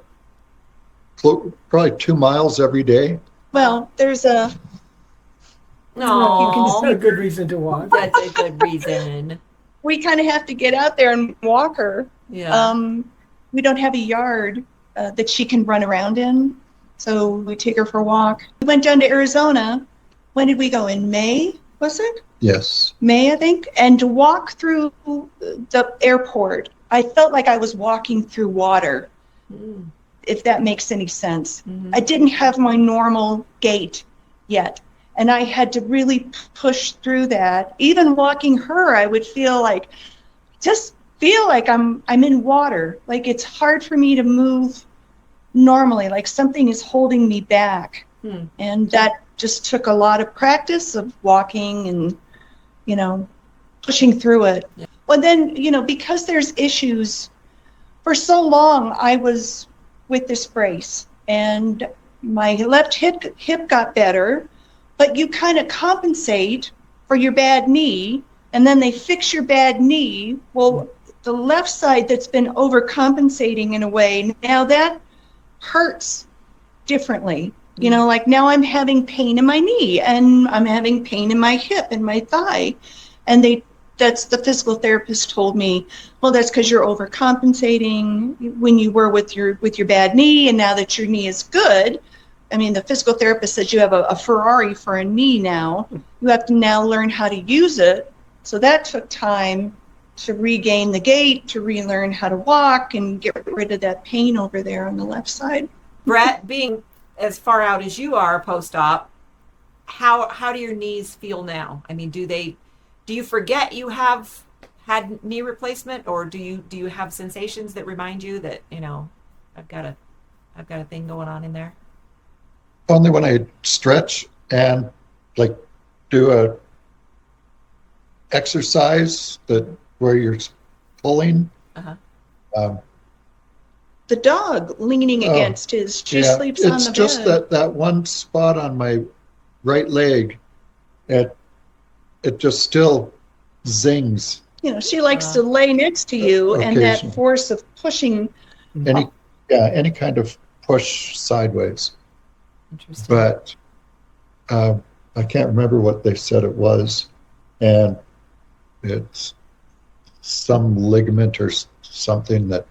probably 2 miles every day. well, there's a, It's a No, good reason to walk. that's a good reason. we kind of have to get out there and walk her. Yeah. We don't have a yard that she can run around in, so we take her for a walk. We went down to Arizona. When did we go? In May, was it? Yes. May, I think. And to walk through the airport, I felt like I was walking through water, Mm. if that makes any sense. Mhm. I didn't have my normal gait yet, and I had to really push through that. Even walking her, I would feel like I'm in water. Like it's hard for me to move normally, like something is holding me back. Hmm. And that just took a lot of practice of walking and, pushing through it. Yeah. Well, then, because there's issues, for so long I was with this brace, and my left hip got better, but you kind of compensate for your bad knee, and then they fix your bad knee. Well, the left side that's been overcompensating in a way, now that hurts differently. Like now I'm having pain in my knee, and I'm having pain in my hip and my thigh. And that's the physical therapist told me, well, that's because you're overcompensating when you were with your bad knee, and now that your knee is good. I mean, the physical therapist says you have a Ferrari for a knee now. You have to now learn how to use it. So that took time to regain the gait, to relearn how to walk and get rid of that pain over there on the left side. Brett, being as far out as you are post-op, how do your knees feel now? I mean, do you forget you have had knee replacement, or do you have sensations that remind you that, I've got a thing going on in there? Only when I stretch and like do a exercise where you're pulling. Uh-huh. The dog leaning against she sleeps on the bed. It's just that one spot on my right leg, it just still zings. She likes to lay next to you, and that Occasionally. force of pushing. Any kind of push sideways. Interesting. But I can't remember what they said it was, and it's some ligament or something that.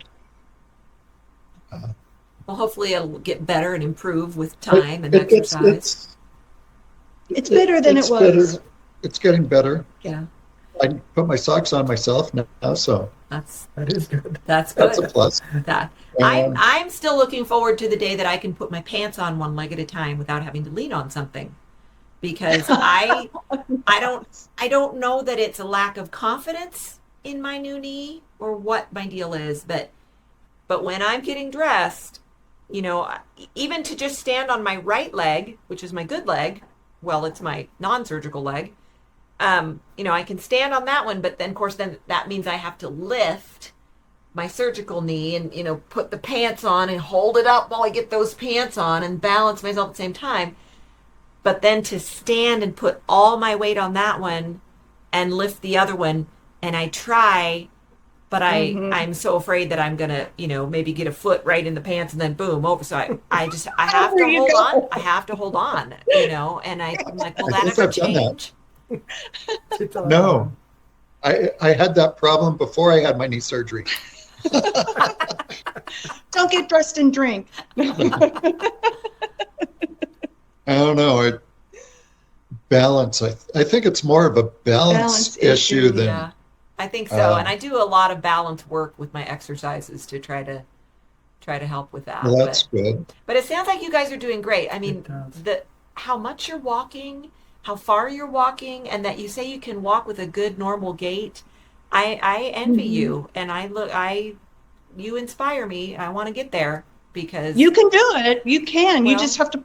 Well, hopefully it'll get better and improve with time and exercise. It's better than it was. Better. It's getting better. Yeah, I can put my socks on myself now, so That is good. that's good. that's a plus. That And- I'm still looking forward to the day that I can put my pants on one leg at a time without having to lean on something, because I don't know that it's a lack of confidence in my new knee or what my deal is, but when I'm getting dressed, even to just stand on my right leg, which is my good leg, well, it's my non-surgical leg. I can stand on that one, but then of course then that means I have to lift my surgical knee and, put the pants on and hold it up while I get those pants on and balance myself at the same time. But then to stand and put all my weight on that one and lift the other one, and I try, but I'm so afraid that I'm gonna, maybe get a foot right in the pants and then boom over. So I have to hold on. I have to hold on, and I'm like, will I that think ever I've done that. change? No, I had that problem before I had my knee surgery. Don't get dressed and drink. I don't know. Balance. I think it's more of a balance Balance issue, issue than. Yeah, I think so. And I do a lot of balance work with my exercises to try to help with that. Well, that's good. But it sounds like you guys are doing great. I mean, It does. how much you're walking, how far you're walking, and that you say you can walk with a good normal gait. I envy you, and you inspire me. I want to get there because You can do it. You can. You Well- just have to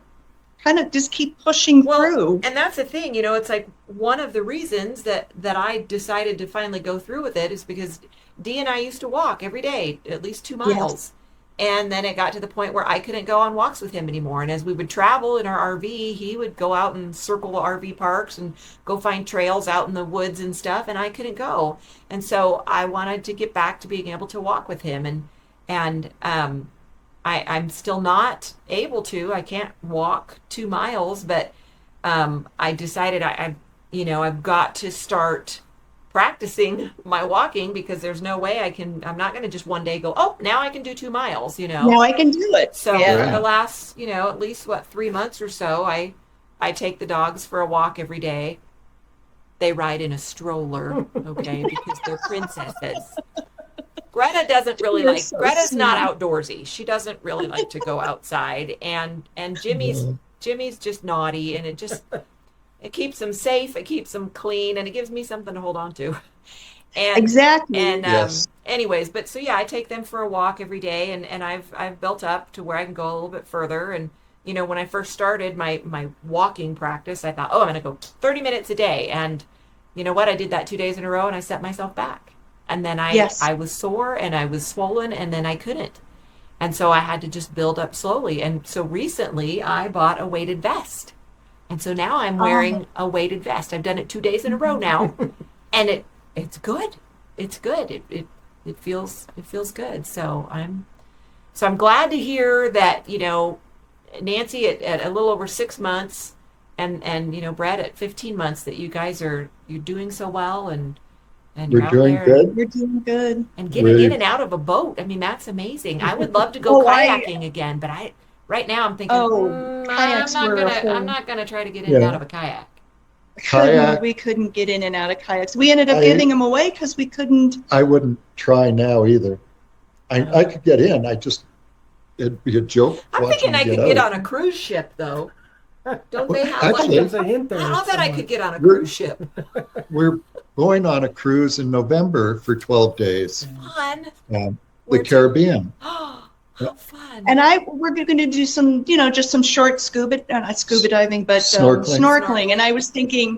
kind of just keep pushing through. and that's the thing, it's like one of the reasons that I decided to finally go through with it is because Dee and I used to walk every day, at least 2 miles. And then it got to the point where I couldn't go on walks with him anymore. And as we would travel in our RV, he would go out and circle the RV parks and go find trails out in the woods and stuff, and I couldn't go. And so I wanted to get back to being able to walk with him. And I'm still not able to. I can't walk 2 miles, but I decided I've got to start practicing my walking because there's no way I'm not going to just one day go, oh, now I can do 2 miles. Now I can do it. So Yeah. for the last, at least 3 months or so, I take the dogs for a walk every day. They ride in a stroller, okay, because they're princesses. Greta doesn't really You're like, so Greta's not sweet. outdoorsy. She doesn't really like to go outside. And Jimmy's just naughty, and it keeps him safe, it keeps him clean, and it gives me something to hold on to. And Exactly. and Yes. anyways, but so yeah, I take them for a walk every day, and I've built up to where I can go a little bit further. And when I first started my walking practice, I thought, oh, I'm going to go 30 minutes a day. And you know what? I did that 2 days in a row, and I set myself back. And then Yes. I was sore and I was swollen, and then I couldn't. And so I had to just build up slowly. And so recently I bought a weighted vest. And so now I'm wearing a weighted vest. I've done it 2 days in a row now. And it's good. It's good. It feels good. So I'm glad to hear that, Nancy at a little over 6 months and Brett at 15 months, that you guys you're doing so well and We're you're out doing there good. You're doing good. and getting in We've- and out of a boat. I mean, that's amazing. I would love to go kayaking again, but right now I'm thinking, Kayaks I'm not gonna try to get in and out of a kayak. Kayak, We couldn't get in and out of kayaks. We ended up I- giving them away because we couldn't. I wouldn't try now either. I could get in. It'd be a joke. I'm watching thinking I them could get out. on a cruise ship, though. Don't Well, they have actually- one? There's a hint there. I'll bet I somewhere. could get on a We're- cruise ship. We're going on a cruise in November for 12 days. Fun. The Where to? Caribbean. Oh, how fun. And we're going to do some, just some short not scuba diving, but Snorkeling. snorkeling. And I was thinking,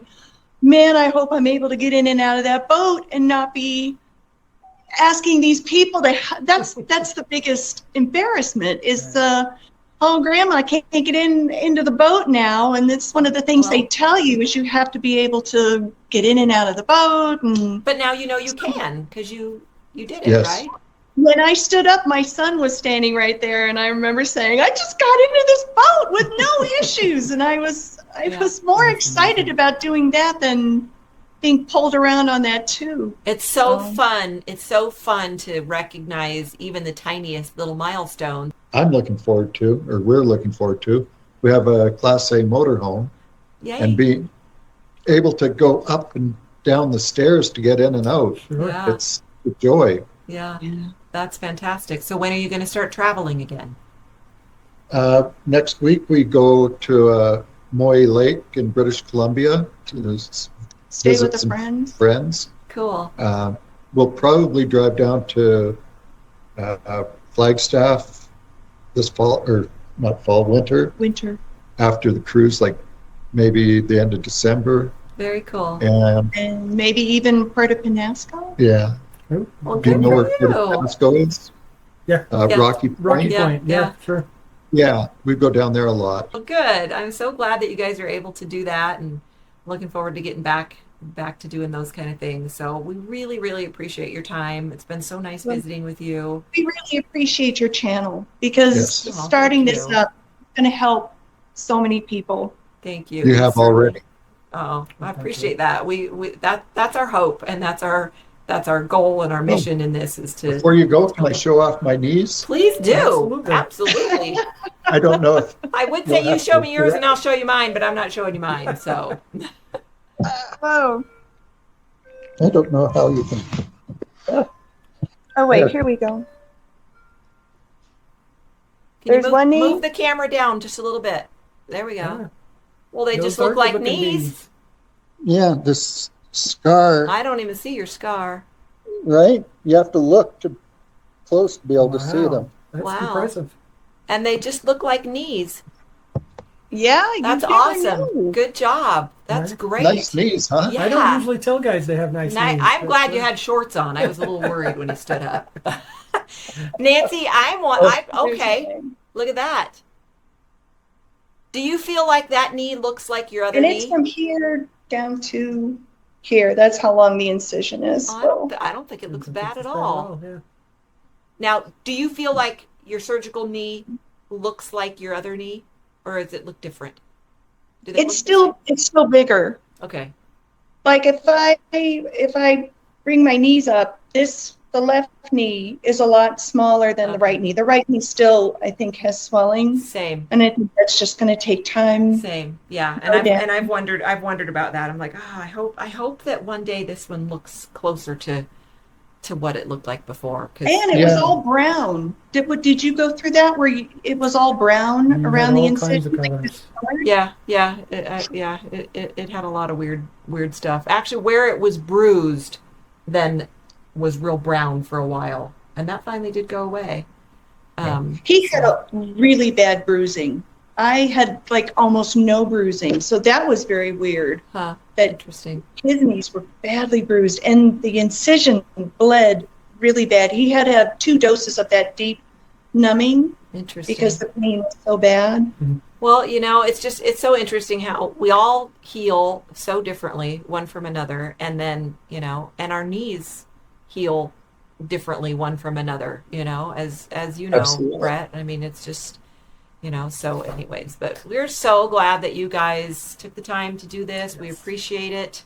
man, I hope I'm able to get in and out of that boat and not be asking these people that's the biggest embarrassment is oh, grandma, I can't get into the boat now. And that's one of the things they tell you is you have to be able to get in and out of the boat. And But now you can because you did it, Yes. right? when I stood up, my son was standing right there, and I remember saying, I just got into this boat with no issues. And I was more excited about doing that than being pulled around on that too. It's so fun. It's so fun to recognize even the tiniest little milestone. I'm looking forward to, or we're looking forward to. We have a Class A motorhome, Yay. and being able to go up and down the stairs to get in and out. Sure. Yeah. It's a joy. Yeah. That's fantastic. So when are you going to start traveling again? Next week we go to Moy Lake in British Columbia to Stay visit with the some friends. friends. Cool. We'll probably drive down to Flagstaff this fall, or not fall, winter, Winter. after the cruise, like maybe the end of December. Very cool. And And maybe even Puerto Penasco. yeah, Nope. Well, Do you good know for where Fort you. Pasco is? Yeah. Yeah. Rocky Point? Rocky Yeah, Point. yeah. Yeah, sure. Yeah, we go down there a lot. Well, good. I'm so glad that you guys are able to do that, and looking forward to getting back to doing those kind of things. So we really, really appreciate your time. It's been so nice visiting with you. We really appreciate your channel because Yes. Oh, starting thank this you. up is going to help so many people. Thank you. You We have certainly- already. Oh, I appreciate that. That's our hope, and that's our goal and our mission in this is to. Before you go, can I show off my knees? Please do. Absolutely. Absolutely. I don't know if I would You'll say you have show to me yours and correct I'll show you mine, but I'm not showing you mine. So Oh, I don't know how you can. oh wait, There. here we go. can you There's one knee. move the camera down just a little bit? There we go. Yeah. Well, they Those just are look like good-looking knees. Yeah, this scar, I don't even see your scar. right? You have to look to close to be able to see Wow. them. That's Wow. impressive. And they just look like knees. Yeah, you That's never awesome. know. Good job. That's Right. great. Nice knees, huh? Yeah. I don't usually tell guys they have nice knees. I'm but, glad you had shorts on. I was a little worried when you stood up. Nancy, okay. Look at that. Do you feel like that knee looks like your other And it's knee? from here down to here. That's how long the incision is. Oh, I don't think it looks bad at all. Yeah. Now, do you feel like your surgical knee looks like your other knee, or does it look different? Do they It's look still bigger. the same? Okay. Like if I bring my knees up, the left knee is a lot smaller than the Okay. right knee. The right knee still, I think, has swelling, Same. and I think that's just going to take time. Same. Yeah. Go down. And I've wondered about that. I'm like, I hope that one day this one looks closer to what it looked like before. And it was Yeah. all brown. Did you go through that where it was all brown You around had the all kinds of incision? colors. Yeah. It had a lot of weird stuff. Actually, where it was bruised, then was real brown for a while, and that finally did go away. He had a really bad bruising. I had like almost no bruising, so that was very weird. Huh. That Interesting. his knees were badly bruised, and the incision bled really bad. He had to have 2 doses of that deep numbing Interesting. because the pain was so bad. Well, it's so interesting how we all heal so differently one from another, and then, and our knees heal differently one from another, as you know, Absolutely. Brett. I mean, it's just, so anyways, but we're so glad that you guys took the time to do this. We appreciate it.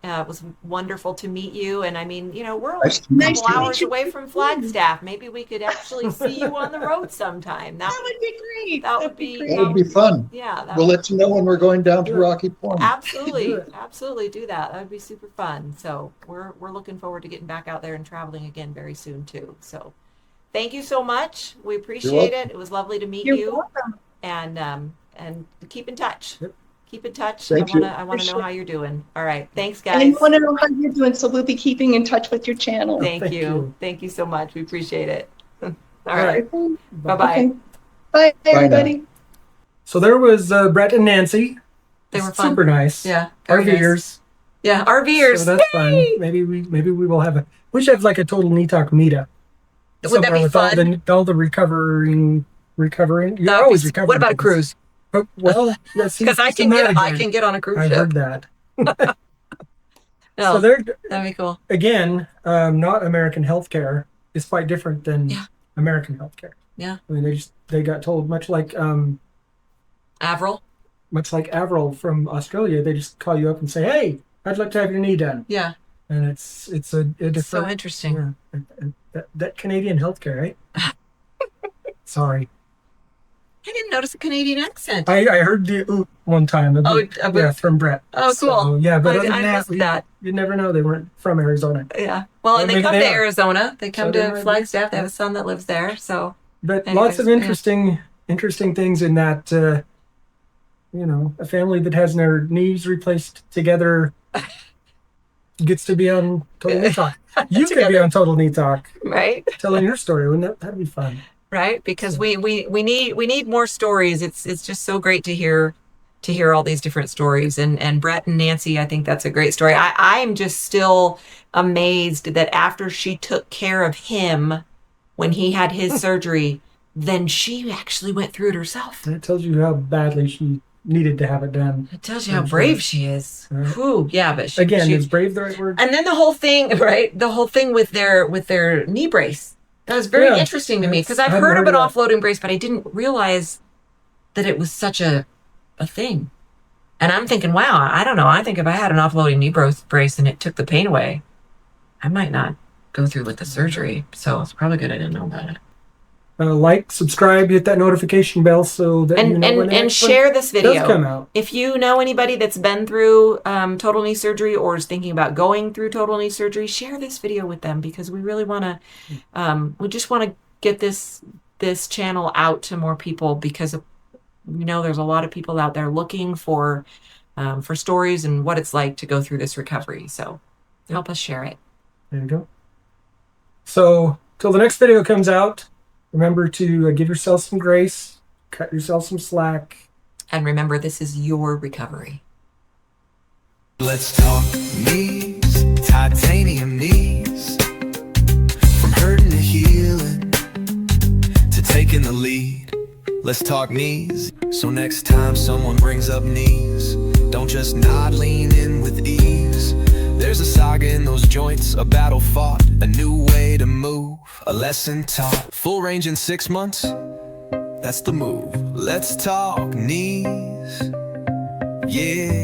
It was wonderful to meet you. And I mean, we're only Nice to a meet couple you. hours away from Flagstaff. Maybe we could actually see you on the road sometime. That would be great. that would be- That would be fun. Yeah, that We'll let you know when we're going down to Sure. Rocky Point. absolutely, Do it. absolutely do that. That would be super fun. So we're looking forward to getting back out there and traveling again very soon too. So thank you so much. We appreciate it. It was lovely to meet You're you, welcome. and keep in touch. Yep. Keep in touch. Thank I you. wanna For know sure. how you're doing. All right. Thanks, And guys. I want to know how you're doing, so we'll be keeping in touch with your channel. Thank Thank you. you. Thank you so much. We appreciate it. All right. right. Bye-bye. Okay. Bye, now. everybody. So there was Brett and Nancy. They were It's fun. super nice. Yeah. very nice. RVers. Yeah. RVers. So that's Yay! fun. Maybe we will have we should have like a total knee talk meetup. Would that somewhere be with fun? all the recovering. You're That would always be- recovering. what about a cruise? But, well, yeah, see, Because I isn't can that get I again? can get on a cruise I ship. heard that. No, So they're that'd be cool. again, not American healthcare is quite different than Yeah. American healthcare. Yeah. I mean, they got told much like Avril. Avril from Australia. They just call you up and say, "Hey, I'd like to have your knee done," Yeah. and it's a different. So interesting. Yeah, that Canadian healthcare, right? Sorry, I didn't notice a Canadian accent. I heard the one time. From Brett. Oh, cool. So, yeah, but I other than missed that, that. you never know. They weren't from Arizona. Yeah. Well, and Or they maybe come to they are. Arizona. They come So they to might be. Flagstaff. They have a son that lives there. So But Anyways, lots of yeah. interesting things in that. A family that has their knees replaced together gets to be on Total Knee Talk. You could be Together. on Total Knee Talk right, telling your story. Wouldn't that'd be fun? right. Because we need more stories. It's just so great to hear to hear all these different stories. And Brett and Nancy, I think that's a great story. I'm just still amazed that after she took care of him when he had his surgery, then she actually went through it herself. That tells you how badly she needed to have it done. It tells you how brave she is. Right. Whew, yeah, but Again, is brave the right word? and then the whole thing, right? The whole thing with their knee brace. That was very interesting to me because I've heard of an offloading brace, but I didn't realize that it was such a thing. And I'm thinking, wow, I don't know. I think if I had an offloading knee brace and it took the pain away, I might not go through with the surgery. So it's probably good I didn't know about it. Like, subscribe, hit that notification bell so that you know when the and next share one this video. does come out. If you know anybody that's been through total knee surgery or is thinking about going through total knee surgery, share this video with them because we really want to. We just want to get this channel out to more people because there's a lot of people out there looking for stories and what it's like to go through this recovery. So help us share it. There you go. So till the next video comes out, remember to give yourself some grace, cut yourself some slack. And remember, this is your recovery. Let's talk knees, titanium knees. From hurting to healing, to taking the lead. Let's talk knees. So next time someone brings up knees, don't just nod, lean in with ease. There's a saga in those joints, a battle fought, a new way to move, a lesson taught. Full range in 6 months, that's the move. Let's talk knees, yeah.